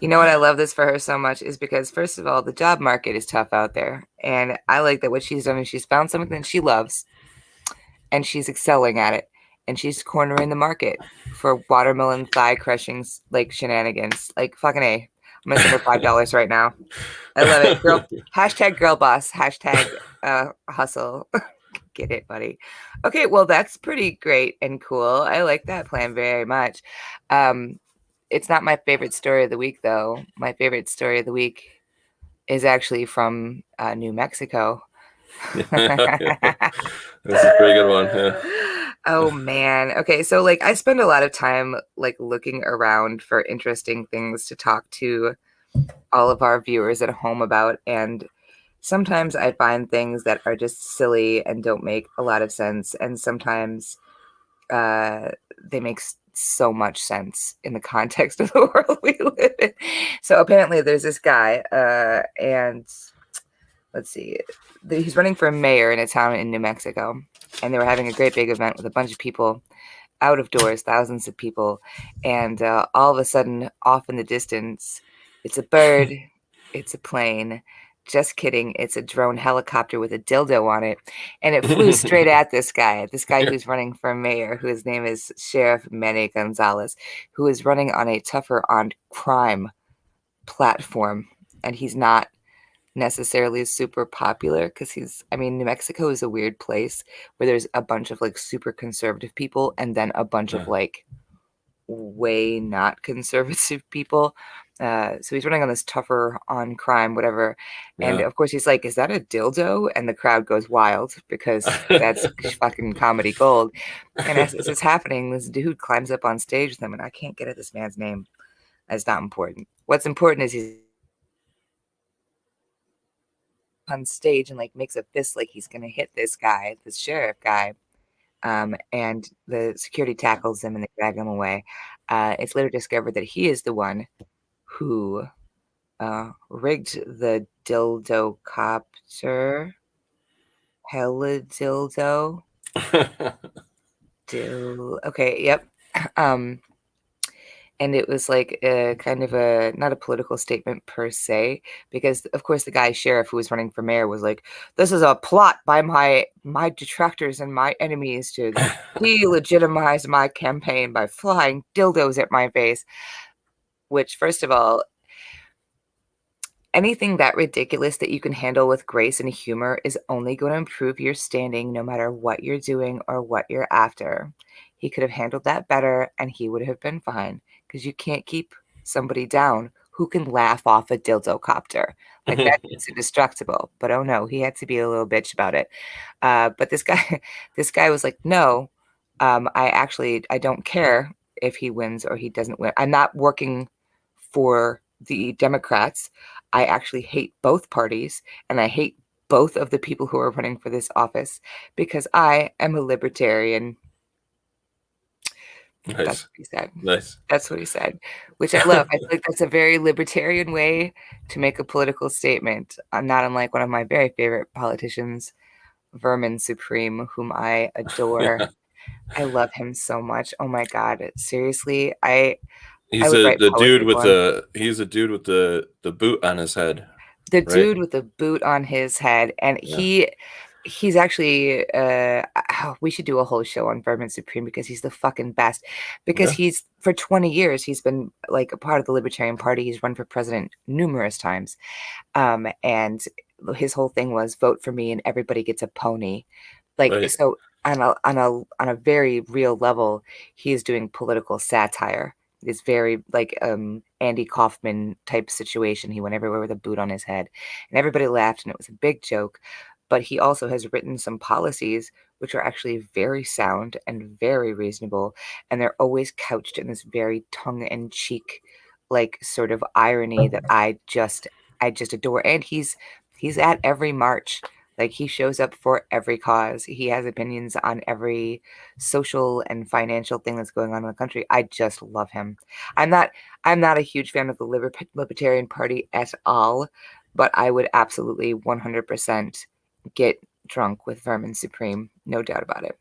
You know what I love this for her so much is because, first of all, the job market is tough out there. And I like that what she's done is she's found something that she loves and she's excelling at it. And she's cornering the market for watermelon thigh crushing like shenanigans. Like fucking A. I'm gonna send her $5 right now. I love it. Girl, hashtag girl boss, hashtag hustle. Get it, buddy. Okay, well, that's pretty great and cool. I like that plan very much. It's not my favorite story of the week, though. My favorite story of the week is actually from New Mexico. That's a pretty good one. Yeah. Oh man. Okay, so like I spend a lot of time like looking around for interesting things to talk to all of our viewers at home about, and sometimes I find things that are just silly and don't make a lot of sense, and sometimes they make so much sense in the context of the world we live in. So apparently there's this guy, and let's see, he's running for mayor in a town in New Mexico, and they were having a great big event with a bunch of people out of doors, thousands of people, and all of a sudden, off in the distance, it's a bird, it's a plane. Just kidding. It's a drone helicopter with a dildo on it. And it flew straight at this guy who's running for mayor, whose name is Sheriff Manny Gonzalez, who is running on a tougher on crime platform. And he's not necessarily super popular because New Mexico is a weird place where there's a bunch of like super conservative people and then a bunch of like way not conservative people. So he's running on this tougher on crime, whatever. And Yeah. of course, he's like, "Is that a dildo?" And the crowd goes wild because that's fucking comedy gold. And as this is happening, this dude climbs up on stage with him, and I can't get at this man's name. That's not important. What's important is he's on stage and like makes a fist like he's gonna hit this guy, this sheriff guy. And the security tackles him and they drag him away. It's later discovered that he is the one who rigged the dildo copter. Hella dildo. Okay, yep. Um, and it was like a kind of a not a political statement per se, because of course the guy sheriff who was running for mayor was like, "This is a plot by my detractors and my enemies to delegitimize my campaign by flying dildos at my face." Which, first of all, anything that ridiculous that you can handle with grace and humor is only going to improve your standing no matter what you're doing or what you're after. He could have handled that better and he would have been fine because you can't keep somebody down who can laugh off a dildo copter. Like that is indestructible. But oh no, he had to be a little bitch about it. But this guy, this guy was like, no, I don't care if he wins or he doesn't win. I'm not working for the Democrats. I actually hate both parties and I hate both of the people who are running for this office because I am a libertarian. That's Nice. what he said. Nice. That's what he said, which I love. I feel like that's a very libertarian way to make a political statement. Not unlike one of my very favorite politicians, Vermin Supreme, whom I adore. I love him so much. Oh my God. Seriously, I He's would a write the dude poetry with for him. the boot on his head, The right? dude with the boot on his head, and Yeah. he's actually we should do a whole show on Vermin Supreme because he's the fucking best. Because Yeah. he's for 20 years he's been like a part of the Libertarian Party. He's run for president numerous times. And his whole thing was vote for me and everybody gets a pony. Like Right. so on a very real level, he is doing political satire. It's very like Andy Kaufman type situation. He went everywhere with a boot on his head, and everybody laughed, and it was a big joke. But he also has written some policies which are actually very sound and very reasonable, and they're always couched in this very tongue-in-cheek, like sort of irony that I just adore. And he's at every march. Like he shows up for every cause. He has opinions on every social and financial thing that's going on in the country. I just love him. I'm not I'm not a huge fan of the Libertarian Party at all, but I would absolutely 100% get drunk with Vermin Supreme. No doubt about it.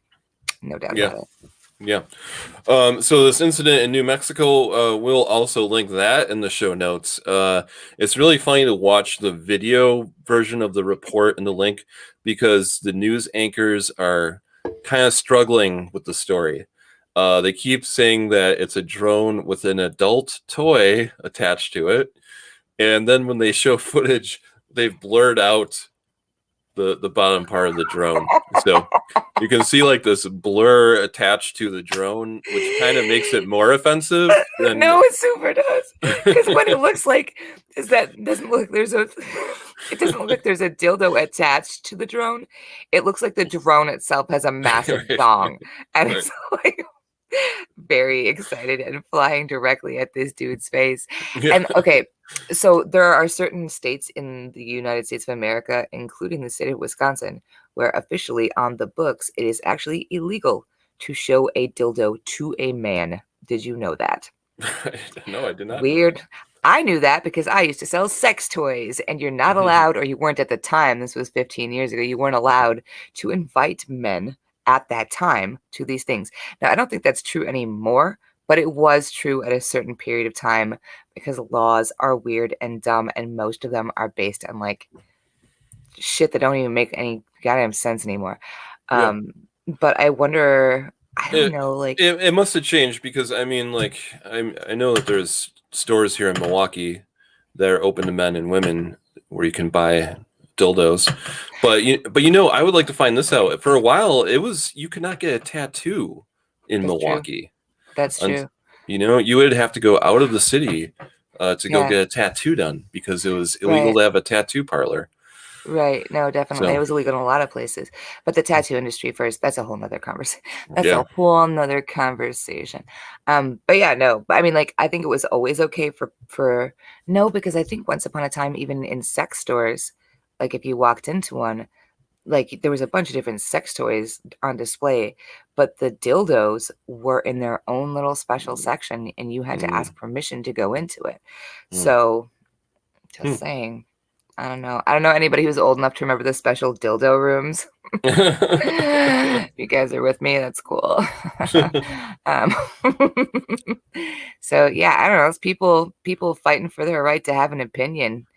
No doubt Yeah. about it. Yeah. So this incident in New Mexico, we'll also link that in the show notes. It's really funny to watch the video version of the report in the link because the news anchors are kind of struggling with the story. They keep saying that it's a drone with an adult toy attached to it, and then when they show footage, they've blurred out the bottom part of the drone. So you can see like this blur attached to the drone, which kind of makes it more offensive than No, it super does. Because what it looks like is that it doesn't look like there's a dildo attached to the drone. It looks like the drone itself has a massive right, dong. And right. it's like very excited and flying directly at this dude's face. Yeah. And okay, so there are certain states in the United States of America, including the state of Wisconsin, where officially on the books it is actually illegal to show a dildo to a man. Did you know that? No, I did not know Weird. I knew that because I used to sell sex toys, and you're not that. allowed, or you weren't at the time, this was 15 years ago, you weren't allowed to invite men at that time to these things. Now, I don't think that's true anymore, but it was true at a certain period of time because laws are weird and dumb, and most of them are based on like shit that don't even make any goddamn sense anymore. Yeah. Um, but I wonder, I don't It, know, like, it must have changed because I mean, like I know that there's stores here in Milwaukee that are open to men and women where you can buy dildos, but I would like to find this out. For a while, it was you could not get a tattoo in that's true. Milwaukee. That's Un- true. You would have to go out of the city to go Yeah, get a tattoo done because it was illegal right. to have a tattoo parlor. Right. No, definitely. It So was illegal in a lot of places. But the tattoo industry first, that's a whole nother conversation. That's yeah. a whole nother conversation. But yeah, no. But I mean, like, I think it was always okay for no, because I think once upon a time, even in sex stores, like if you walked into one, like there was a bunch of different sex toys on display, but the dildos were in their own little special section, and you had to Mm, ask permission to go into it. mm, So just mm. saying. I don't know. I don't know anybody who's old enough to remember the special dildo rooms. If you guys are with me, that's cool. um, so yeah, I don't know. It's people fighting for their right to have an opinion.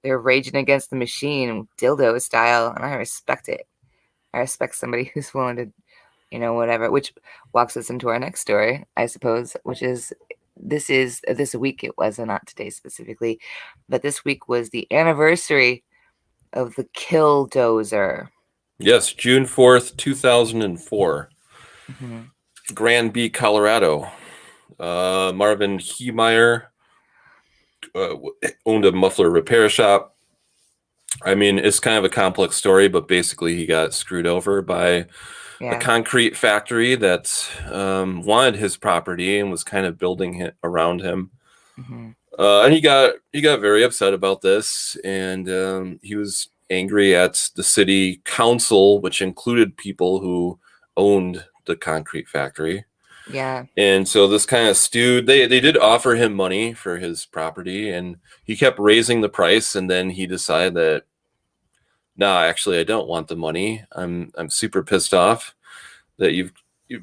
They're raging against the machine, dildo style, and I respect it. I respect somebody who's willing to, whatever. Which walks us into our next story, I suppose, which is this week. It was not today specifically, but this week was the anniversary of the Killdozer. Yes, June 4th, 2004, Mhm. Granby, Colorado. Marvin Heemeyer uh, owned a muffler repair shop. I mean, it's kind of a complex story, but basically, he got screwed over by a Yeah. concrete factory that wanted his property and was kind of building it around him. Mhm. And he got very upset about this, and he was angry at the city council, which included people who owned the concrete factory. Yeah. And so this kind of stewed. They did offer him money for his property, and he kept raising the price. And then he decided that no, actually, I don't want the money. I'm super pissed off that you've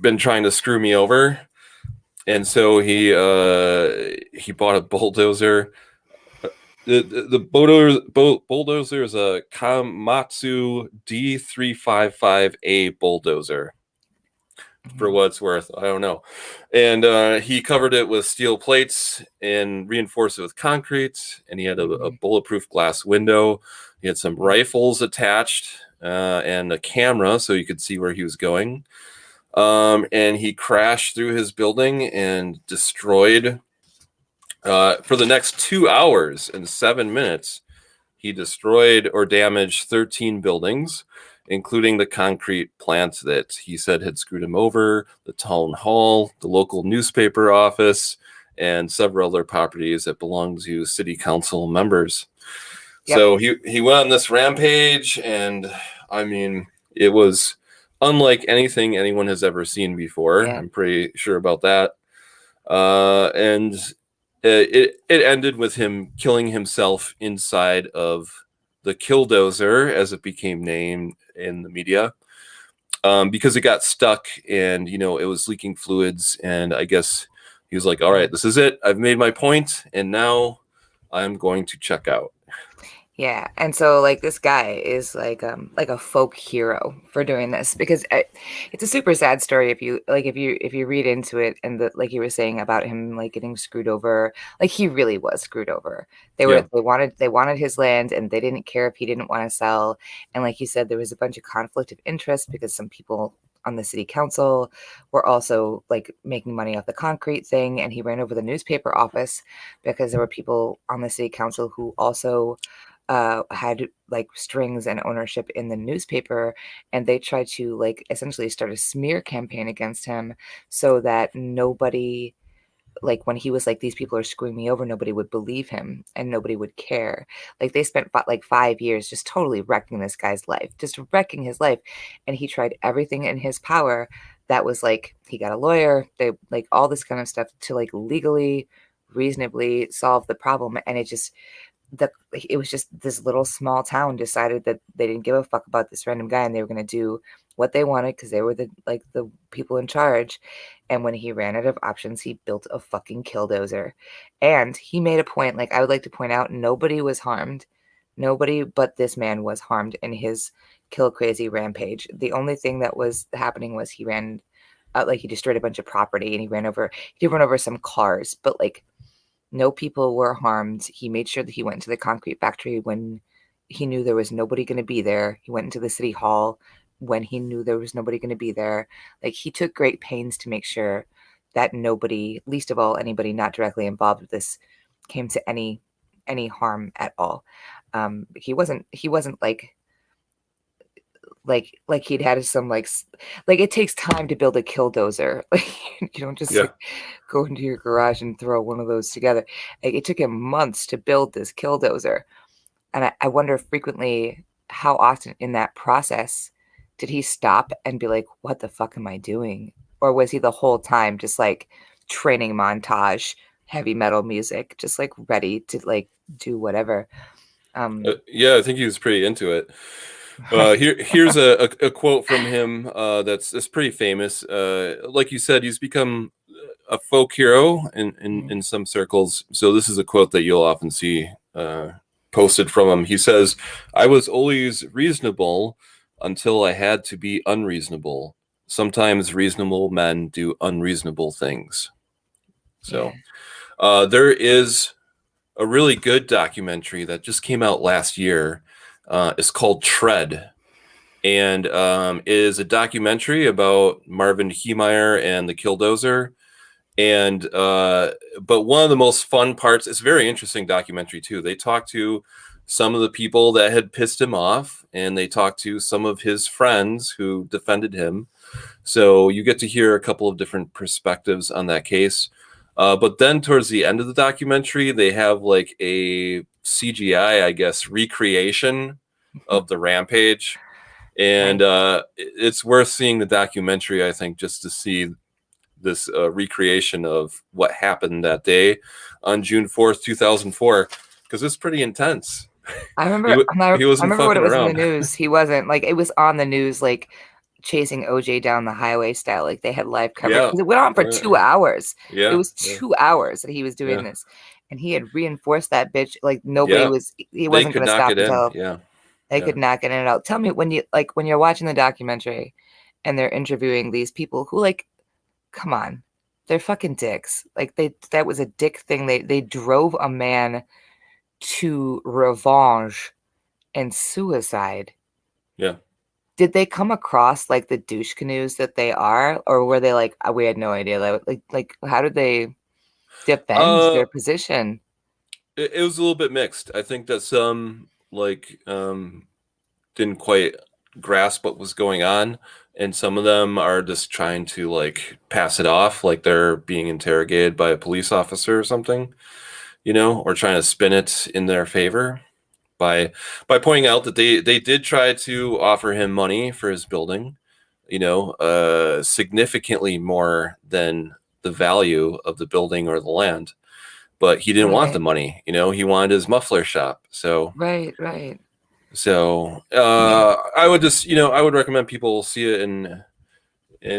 been trying to screw me over. And so he bought a bulldozer. The bulldozer is a Komatsu D355A bulldozer. For Mhm. what it's worth, I don't know. And he covered it with steel plates and reinforced it with concrete. And he had a Mhm. bulletproof glass window. He had some Mhm. rifles attached and a camera so you could see where he was going. And he crashed through his building and destroyed for the next 2 hours and 7 minutes. He destroyed or damaged 13 buildings, including the concrete plant that he said had screwed him over, the town hall, the local newspaper office, and several other properties that belonged to city council members. Yep. So he went on this rampage, and I mean, it was unlike anything anyone has ever seen before. Yeah. I'm pretty sure about that. And it ended with him killing himself inside of the Killdozer, as it became named in the media, because it got stuck and it was leaking fluids. And I guess he was like, "All Yeah. right, this is it. I've made my point, and now I'm going to check out." Yeah, and so like this guy is like a folk hero for doing this because it's a super sad story if you read into it and like you were saying about him like getting screwed over, like he really was screwed over. Yeah, They wanted his land and they didn't care if he didn't want to sell, and like you said, there was a bunch of conflict of interest because some people on the city council were also like making money off the concrete thing, and he ran over the newspaper office because there were people on the city council who also had like strings and ownership in the newspaper, and they tried to like essentially start a smear campaign against him so that nobody, like when he was like these people are screwing me over, nobody would believe him and nobody would care. Like they spent like 5 years just totally wrecking this guy's life, just wrecking his life, and he tried everything in his power. That was like he got a lawyer, they like all this kind of stuff to like legally reasonably solve the problem, and it was just this little small town decided that they didn't give a fuck about this random guy and they were going to do what they wanted because they were the people in charge. And when he ran out of options, he built a fucking killdozer. And he made a point, like I would like to point out, nobody was harmed. Nobody but this man was harmed in his kill crazy rampage. The only thing that was happening was he ran like he destroyed a bunch of property and he did run over some cars, but like no people were harmed. He made sure that he went into the concrete factory when he knew there was nobody going to be there. He went into the city hall when he knew there was nobody going to be there. Like he took great pains to make sure that nobody, least of all anybody not directly involved with this, came to any harm at all. He wasn't like he'd had some like it takes time to build a killdozer. Like you don't just Yeah. like go into your garage and throw one of those together. Like, it took him months to build this killdozer, and I wonder frequently how often in that process did he stop and be like, "What the fuck am I doing?" Or was he the whole time just like training montage, heavy metal music, just like ready to like do whatever? Yeah, I think he was pretty into it. Right. Here's a quote from him that's pretty famous. Like you said, he's become a folk hero in some circles. So this is a quote that you'll often see posted from him. He says, "I was always reasonable until I had to be unreasonable. Sometimes reasonable men do unreasonable things." Yeah. So there is a really good documentary that just came out last year. It's called Tread, and is a documentary about Marvin Heemeyer and the Killdozer. And but one of the most fun parts, it's a very interesting documentary too. They talk to some of the people that had pissed him off, and they talk to some of his friends who defended him. So you get to hear a couple of different perspectives on that case. But then towards the end of the documentary, they have like a CGI, I guess, recreation of the rampage. And Nice. it's worth seeing the documentary, I think, just to see this recreation of what happened that day on June 4th, 2004, because it's pretty intense. I He remember w- I he I wasn't remember what fucking it was in the around. news. He wasn't like it was on the news like chasing OJ down the highway style. Like they had live coverage Yeah. because it went on for 2 hours. It Yeah. was Yeah. 2 hours that he was doing Yeah. this. And he had reinforced that bitch like nobody Yeah. was he They wasn't could gonna knock stop it in. until Yeah. they Yeah. could knock it out. Tell me when you're watching the documentary and they're interviewing these people who like, come on, they're fucking dicks. Like that was a dick thing. They drove a man to revenge and suicide. Yeah. Did they come across like the douche canoes that they are, or were they like, we had no idea that like how did they defend Uh, their position? it was a little bit mixed. I think that some like didn't quite grasp what was going on, and some of them are just trying to like pass it off like they're being interrogated by a police officer or something, or trying to spin it in their favor by pointing out that they did try to offer him money for his building, significantly more than the value of the building or the land, but he didn't want the Right, money. He wanted his muffler shop. So right, right. Yeah. I would just, I would recommend people see it, and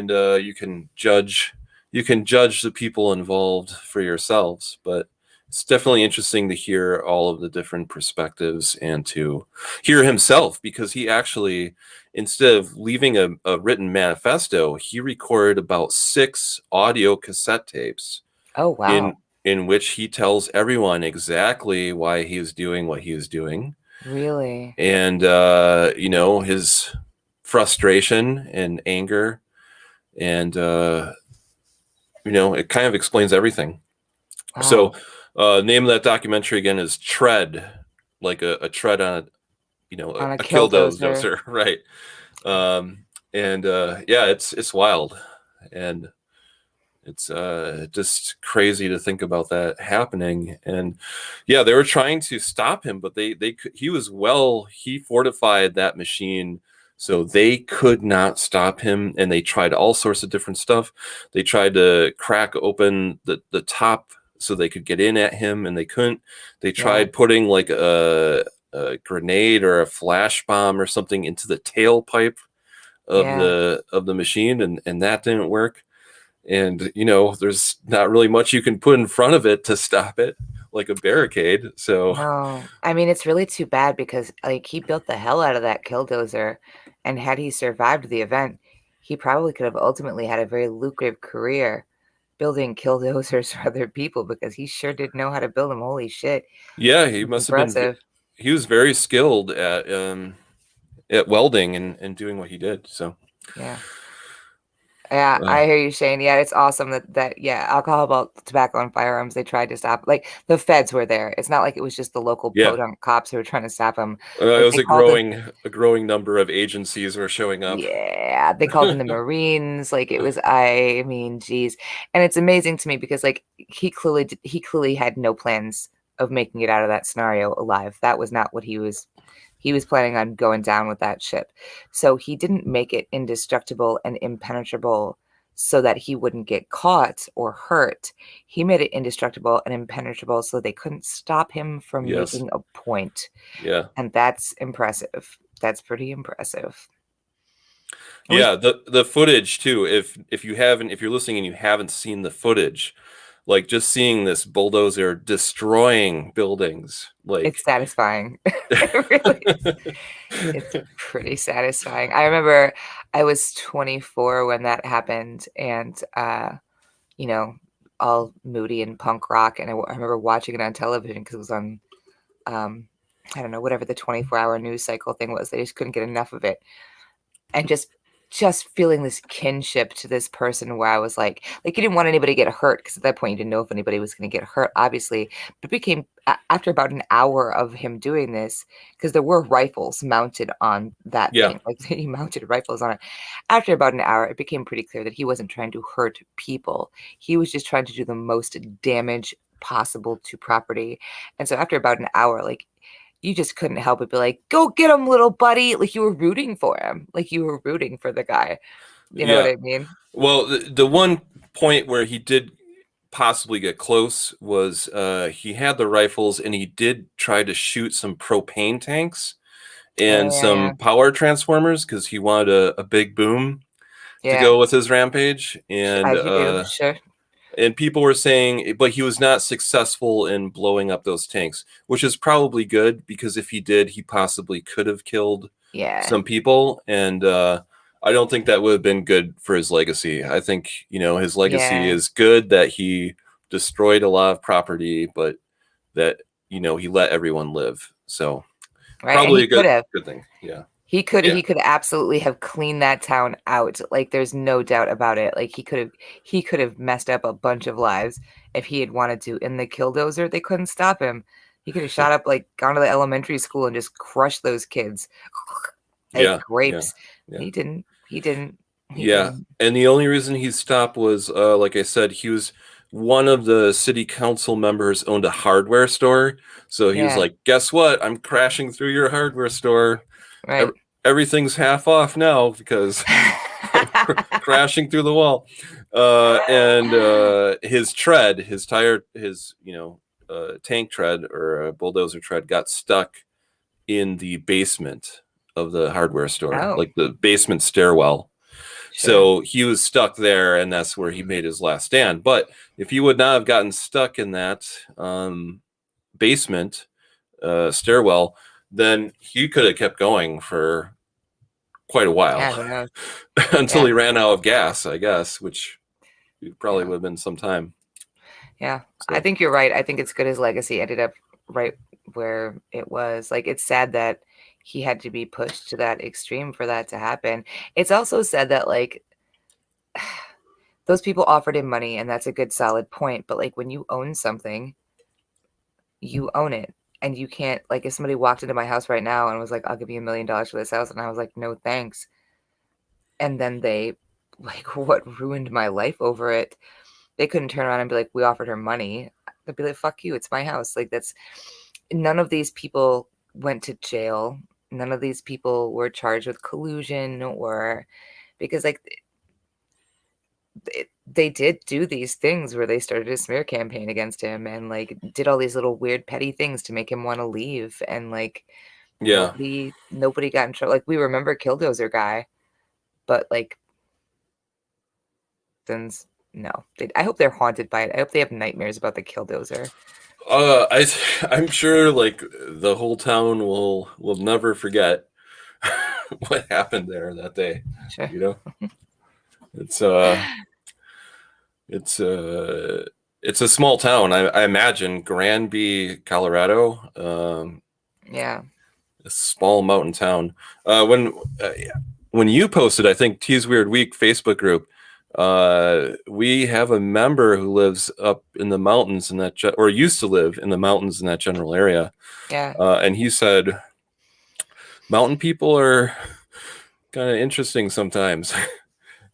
you can judge the people involved for yourselves. But it's definitely interesting to hear all of the different perspectives and to hear himself, because he actually, instead of leaving a written manifesto, he recorded about 6 audio cassette tapes Oh in wow. in which he tells everyone exactly why he is doing what he is doing, Really? and his frustration and anger, and it kind of explains everything. So Wow. name of that documentary again is Tread, like a tread on On a a killdozer. killdozer. Right. And yeah, it's wild, and it's just crazy to think about that happening. And yeah, they were trying to stop him, but he fortified that machine, so they could not stop him. And they tried all sorts of different stuff. They tried to crack open the top so they could get in at him, and they couldn't. They Yeah. tried putting like a grenade or a flash bomb or something into the tailpipe of Yeah. the machine, and that didn't work. And there's not really much you can put in front of it to stop it, like a barricade. So No. I mean, it's really too bad because like he built the hell out of that killdozer, and had he survived the event, he probably could have ultimately had a very lucrative career building killdozers for other people because he sure did know how to build them. Holy shit. yeah, he It's must have been impressive. he was very skilled at welding and doing what he did. So Yeah. Yeah, Uh, I hear you, Shane. Yeah, it's awesome that yeah, alcohol, tobacco, and firearms. They tried to stop. Like the feds were there. It's not like it was just the local yeah, podunk cops who were trying to stop him. it Like was they called them. a growing number of agencies were showing up. Yeah, they called in the Marines. Like it was, I mean, geez. And it's amazing to me because like he clearly had no plans of making it out of that scenario alive. That was not what he was planning on going down with that ship. So he didn't make it indestructible and impenetrable so that he wouldn't get caught or hurt. He made it indestructible and impenetrable so they couldn't stop him from Yes, making a point. yeah, And that's impressive. That's pretty impressive. It was yeah. The footage too. If you're listening and you haven't seen the footage, like just seeing this bulldozer destroying buildings, It's like. satisfying. It really is. It's pretty satisfying. I remember I was 24 when that happened, and you know, all moody and punk rock, and I remember watching it on television because it was on, um, I don't know, whatever the 24-hour news cycle thing was. They just couldn't get enough of it, and just feeling this kinship to this person where I was like you didn't want anybody to get hurt because at that point you didn't know if anybody was going to get hurt, obviously. But it became after about an hour of him doing this, because there were rifles mounted on that Yeah, thing, like he mounted rifles on it. After about an hour, it became pretty clear that he wasn't trying to hurt people. He was just trying to do the most damage possible to property. And so after about an hour, like you just couldn't help but be like, "Go get him, little buddy!" Like you were rooting for him, like you were rooting for the guy. You know what yeah. I mean? Well, the one point where he did possibly get close was he had the rifles and he did try to shoot some propane tanks and Oh yeah, some power transformers because he wanted a big boom to yeah, go with his rampage. as you do, sure. And people were saying, but he was not successful in blowing up those tanks, which is probably good because if he did, he possibly could have killed Yeah, some people. And I don't think that would have been good for his legacy. I think, his legacy yeah, is good that he destroyed a lot of property, but that, he let everyone live. So right. And probably he a could good, have. good thing. Yeah. He Yeah. could absolutely have cleaned that town out. Like there's no doubt about it. Like he could have messed up a bunch of lives if he had wanted to. In the Killdozer, they couldn't stop him. He could have shot up, like gone to the elementary school and just crushed those kids like Yeah. Yeah. grapes. Yeah. He didn't. He didn't. He Yeah, didn't. and the only reason he stopped was, like I said, he was one of the city council members owned a hardware store. So he was Yeah, like, "Guess what? I'm crashing through your hardware store. right. Ev- Everything's half off now because I'm crashing through the wall." And his tread, his tire, his tank tread or bulldozer tread got stuck in the basement of the hardware store, Oh, like the basement stairwell. sure. So he was stuck there, and that's where he made his last stand. But if he would not have gotten stuck in that basement stairwell, then he could have kept going for quite a Yeah, while who knows? until Yeah, he ran out of gas, I guess, which probably yeah, would have been some time. yeah. I So think you're right. I think it's good his legacy ended up right where it was. Like, it's sad that he had to be pushed to that extreme for that to happen. It's also sad that, like, those people offered him money, and that's a good solid point. But, like, when you own something, you own it. And you can't, like, if somebody walked into my house right now and was like, "I'll give you $1 million for this house," and I was like, "No, thanks." And then they, like, what ruined my life over it, they couldn't turn around and be like, "We offered her money." They'd be like, "Fuck you, it's my house." Like that's none of these people went to jail. None of these people were charged with collusion or because like they did do these things where they started a smear campaign against him and like did all these little weird petty things to make him want to leave and like yeah, nobody got in trouble. Like we remember Killdozer guy, but like since no, I hope they're haunted by it. I hope they have nightmares about the Killdozer. I I'm sure like the whole town will never forget what happened there that day. Sure. You know, it's uh It's it's a small town. I imagine Granby, Colorado, Yeah. a small mountain town. Uh, when uh, when you posted, I think Tea's Weird Week Facebook group, We have a member who lives up in the mountains in that, or used to live in the mountains in that general area. Yeah. And he said, mountain people are kind of interesting sometimes, which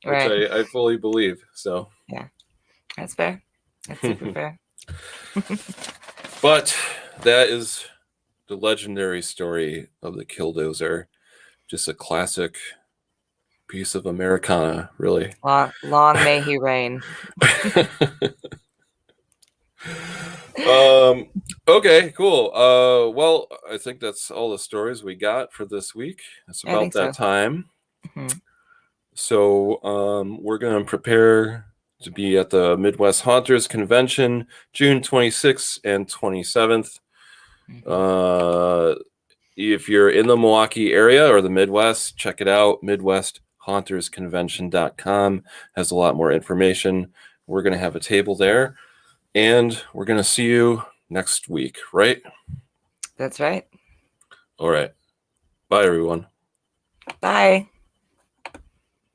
Right. I fully believe. So, Yeah. That's fair. That's super fair. but that is the legendary story of the Killdozer. Just a classic piece of Americana, really. Long may he reign. Okay, cool. Well, I think that's all the stories we got for this week. It's I about think that so. time. Mhm. So, we're going to prepare to be at the Midwest Haunters Convention June 26th and 27th. Mhm. If you're in the Milwaukee area or the Midwest, check it out. MidwestHauntersConvention.com has a lot more information. We're going to have a table there, and we're going to see you next week, right? That's right. All right. Bye, everyone. Bye.